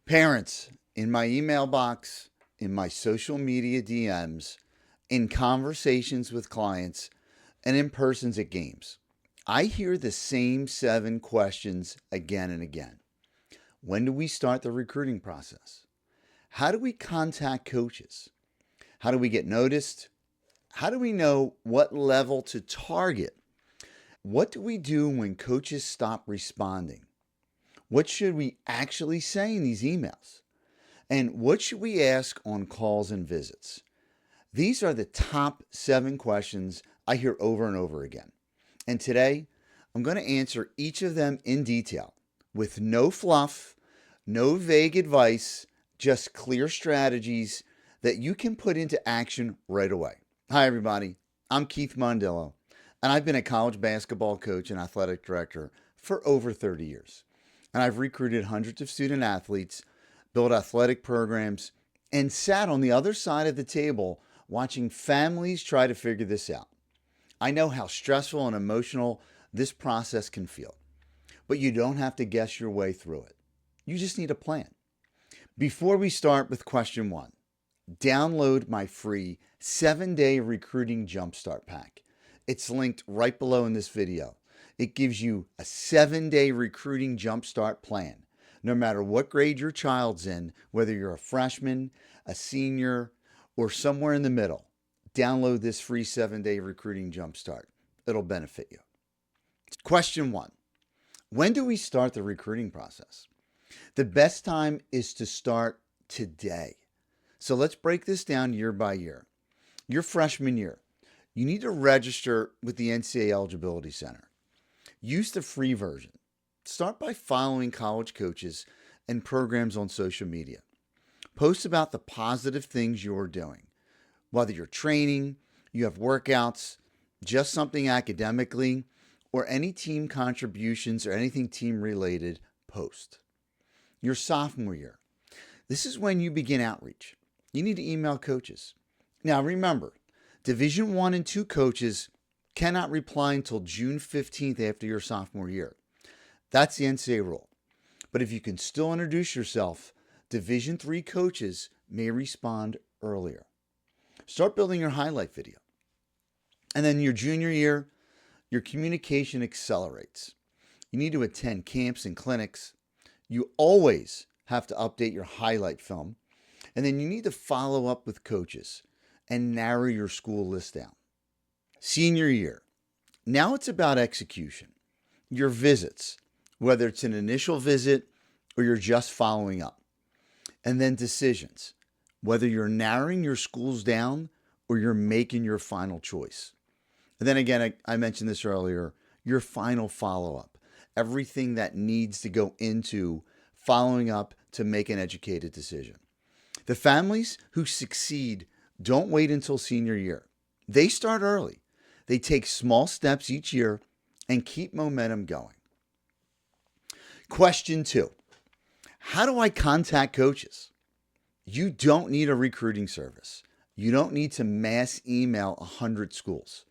Parents, in my email box, in my social media DMs, in conversations with clients, and in persons at games, I hear the same 7 questions again and again. When do we start the recruiting process? How do we contact coaches? How do we get noticed? How do we know what level to target? What do we do when coaches stop responding? What should we actually say in these emails? And what should we ask on calls and visits? These are the top 7 questions I hear over and over again. And today, I'm going to answer each of them in detail with no fluff, no vague advice, just clear strategies that you can put into action right away. Hi, everybody. I'm Keith Mondillo, and I've been a college basketball coach and athletic director for over 30 years. And I've recruited hundreds of student athletes, built athletic programs, and sat on the other side of the table watching families try to figure this out. I know how stressful and emotional this process can feel, but you don't have to guess your way through it. You just need a plan. Before we start with question 1, download my free 7-day Recruiting Jumpstart pack. It's linked right below in this video. It gives you a 7-day Recruiting Jumpstart plan. No matter what grade your child's in, whether you're a freshman, a senior, or somewhere in the middle, download this free 7-day Recruiting Jumpstart. It'll benefit you. Question 1. When do we start the recruiting process? The best time is to start today. So let's break this down year by year. Your freshman year, you need to register with the NCAA Eligibility Center. Use the free version. Start by following college coaches and programs on social media. Post about the positive things you're doing. Whether you're training, you have workouts, just something academically, or any team contributions or anything team related, post. Your sophomore year. This is when you begin outreach. You need to email coaches. Now remember, Division 1 and 2 coaches cannot reply until June 15th after your sophomore year. That's the NCAA rule. But if you can still introduce yourself, Division 3 coaches may respond earlier. Start building your highlight video. And then your junior year, your communication accelerates. You need to attend camps and clinics. You always have to update your highlight film. And then you need to follow up with coaches and narrow your school list down. Senior year. Now it's about execution. Your visits, whether it's an initial visit or you're just following up. And then decisions, whether you're narrowing your schools down or you're making your final choice. And then again, I mentioned this earlier, your final follow-up. Everything that needs to go into following up to make an educated decision. The families who succeed don't wait until senior year. They start early. They take small steps each year and keep momentum going. Question 2. How do I contact coaches? You don't need a recruiting service. You don't need to mass email 100 schools.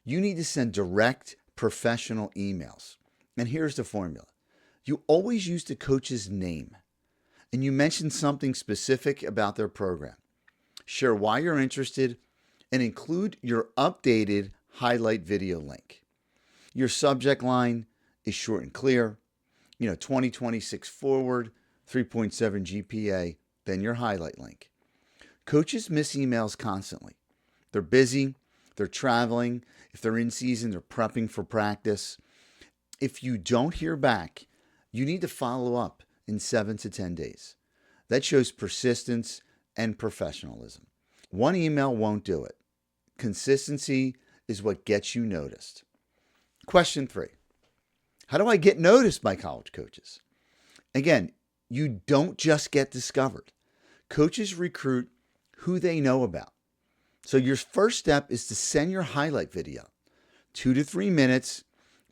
You need to send direct professional emails. And here's the formula. You always use the coach's name. And you mention something specific about their program. Share why you're interested and include your updated highlight video link. Your subject line is short and clear. 2026 forward, 3.7 GPA, then your highlight link. Coaches miss emails constantly. They're busy, they're traveling. If they're in season, they're prepping for practice. If you don't hear back, you need to follow up in 7 to 10 days. That shows persistence and professionalism. One email won't do it. Consistency is what gets you noticed. Question 3. How do I get noticed by college coaches? Again, you don't just get discovered. Coaches recruit who they know about. So your first step is to send your highlight video, 2 to 3 minutes,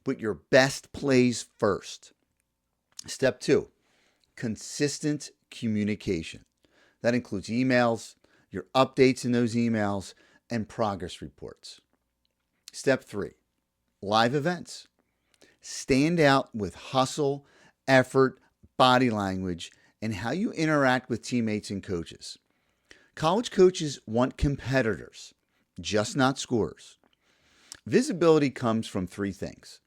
but your best plays first. Step 2, consistent communication. That includes emails, your updates in those emails, and progress reports. Step 3, live events. Stand out with hustle, effort, body language, and how you interact with teammates and coaches. College coaches want competitors, just not scorers. Visibility comes from three things: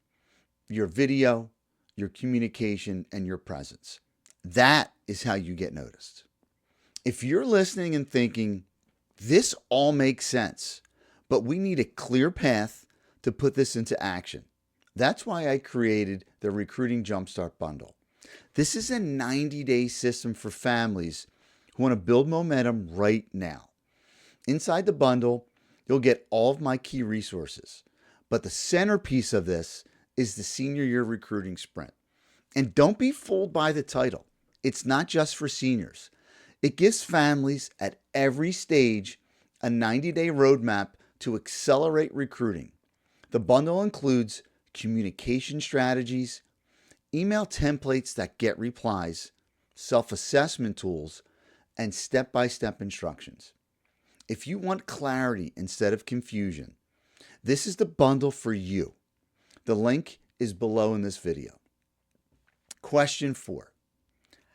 your video, your communication, and your presence. That is how you get noticed. If you're listening and thinking, this all makes sense, but we need a clear path to put this into action, that's why I created the Recruiting Jumpstart bundle. This is a 90-day system for families who want to build momentum right now. Inside the bundle, you'll get all of my key resources, but the centerpiece of this is the senior year recruiting sprint. And don't be fooled by the title. It's not just for seniors. It gives families at every stage a 90-day roadmap to accelerate recruiting. The bundle includes communication strategies, email templates that get replies, self-assessment tools, and step-by-step instructions. If you want clarity instead of confusion, this is the bundle for you. The link is below in this video. Question 4.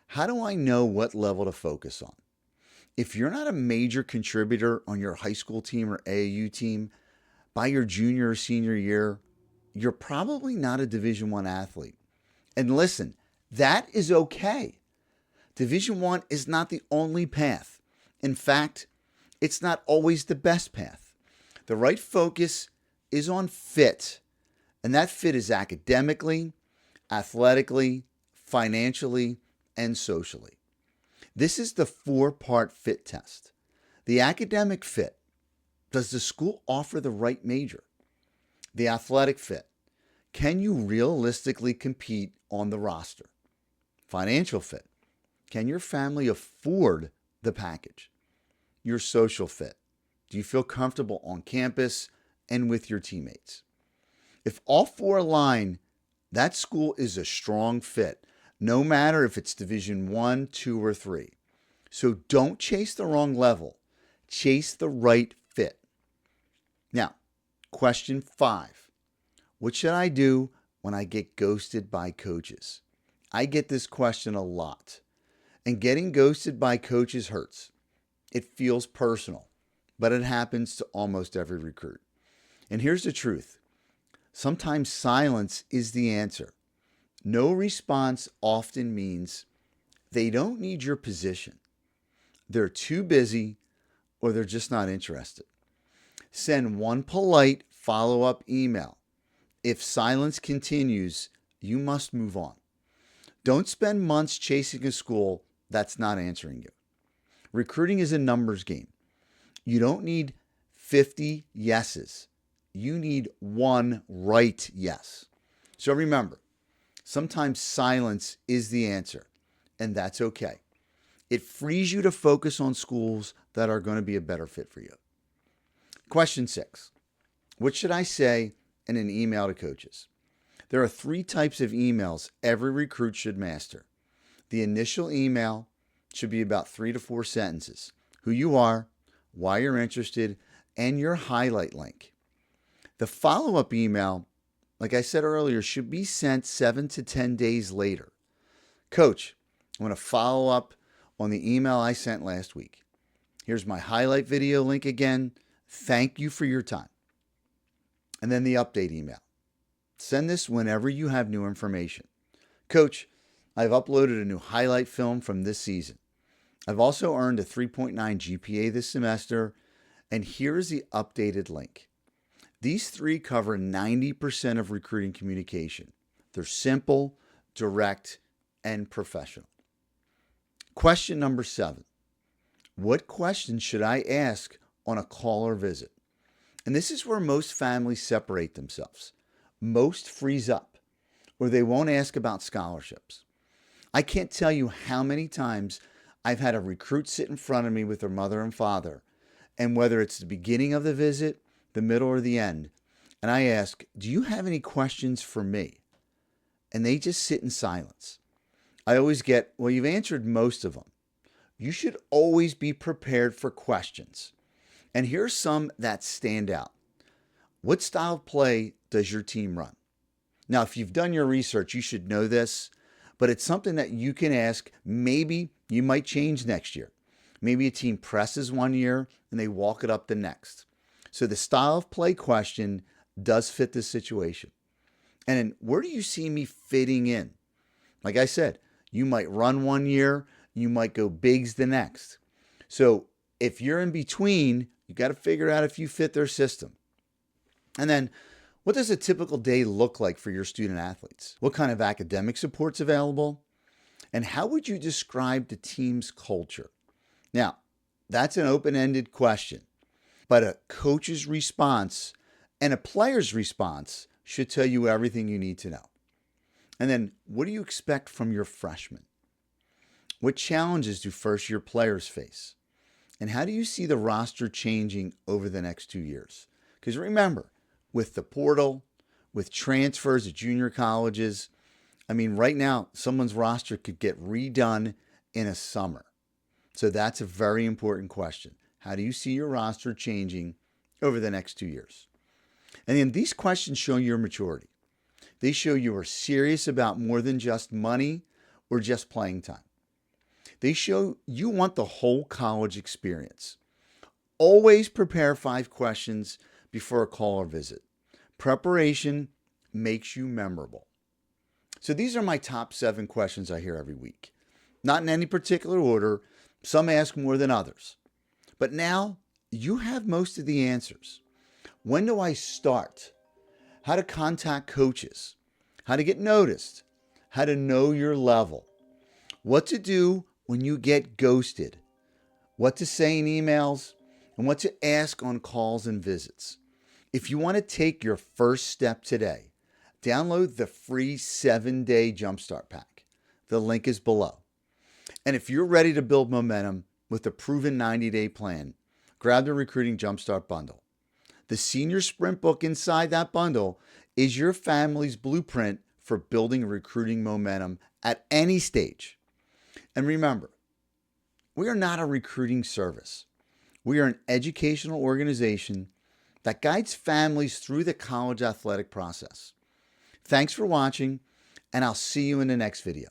How do I know what level to focus on? If you're not a major contributor on your high school team or AAU team by your junior or senior year, you're probably not a Division I athlete. And listen, that is okay. Division I is not the only path. In fact, it's not always the best path. The right focus is on fit, and that fit is academically, athletically, financially, and socially. This is the 4-part fit test. The academic fit: does the school offer the right major? The athletic fit: can you realistically compete on the roster? Financial fit: can your family afford the package? Your social fit: do you feel comfortable on campus and with your teammates? If all 4 align, that school is a strong fit, no matter if it's Division I, II, or III. So don't chase the wrong level. Chase the right fit. Now, question 5. What should I do when I get ghosted by coaches? I get this question a lot. And getting ghosted by coaches hurts. It feels personal, but it happens to almost every recruit. And here's the truth. Sometimes silence is the answer. No response often means they don't need your position. They're too busy, or they're just not interested. Send one polite follow-up email. If silence continues, you must move on. Don't spend months chasing a school that's not answering you. Recruiting is a numbers game. You don't need 50 yeses. You need one right yes. So remember, sometimes silence is the answer, and that's okay. It frees you to focus on schools that are going to be a better fit for you. Question 6. What should I say in an email to coaches? There are 3 types of emails every recruit should master. The initial email should be about 3 to 4 sentences: who you are, why you're interested, and your highlight link. The follow-up email, like I said earlier, should be sent 7 to 10 days later. Coach, I want to follow up on the email I sent last week. Here's my highlight video link again. Thank you for your time. And then the update email. Send this whenever you have new information. Coach, I've uploaded a new highlight film from this season. I've also earned a 3.9 GPA this semester, and here's the updated link. These 3 cover 90% of recruiting communication. They're simple, direct, and professional. Question number 7. What questions should I ask on a call or visit? And this is where most families separate themselves. Most freeze up, or they won't ask about scholarships. I can't tell you how many times I've had a recruit sit in front of me with their mother and father, and whether it's the beginning of the visit, the middle, or the end, and I ask, do you have any questions for me? And they just sit in silence. I always get, well, you've answered most of them. You should always be prepared for questions. And here's some that stand out. What style of play does your team run? Now, if you've done your research, you should know this, but it's something that you can ask. Maybe you might change next year. Maybe a team presses one year and they walk it up the next. So the style of play question does fit this situation. And then where do you see me fitting in? Like I said, you might run one year, you might go bigs the next. So if you're in between, you got to figure out if you fit their system. And then what does a typical day look like for your student athletes? What kind of academic support's available? And how would you describe the team's culture? Now, that's an open-ended question, but a coach's response and a player's response should tell you everything you need to know. And then, what do you expect from your freshmen? What challenges do first-year players face? And how do you see the roster changing over the next 2 years? Because remember, with the portal, with transfers at junior colleges, right now, someone's roster could get redone in a summer. So that's a very important question. How do you see your roster changing over the next 2 years? And then these questions show your maturity. They show you are serious about more than just money or just playing time. They show you want the whole college experience. Always prepare 5 questions before a call or visit. Preparation makes you memorable. So these are my top 7 questions I hear every week. Not in any particular order. Some ask more than others. But now you have most of the answers. When do I start? How to contact coaches? How to get noticed? How to know your level? What to do when you get ghosted? What to say in emails? And what to ask on calls and visits? If you want to take your first step today, download the free 7-day Jumpstart pack. The link is below. And if you're ready to build momentum with a proven 90-day plan, grab the Recruiting Jumpstart bundle. The senior sprint book inside that bundle is your family's blueprint for building recruiting momentum at any stage. And remember, we are not a recruiting service. We are an educational organization that guides families through the college athletic process. Thanks for watching, and I'll see you in the next video.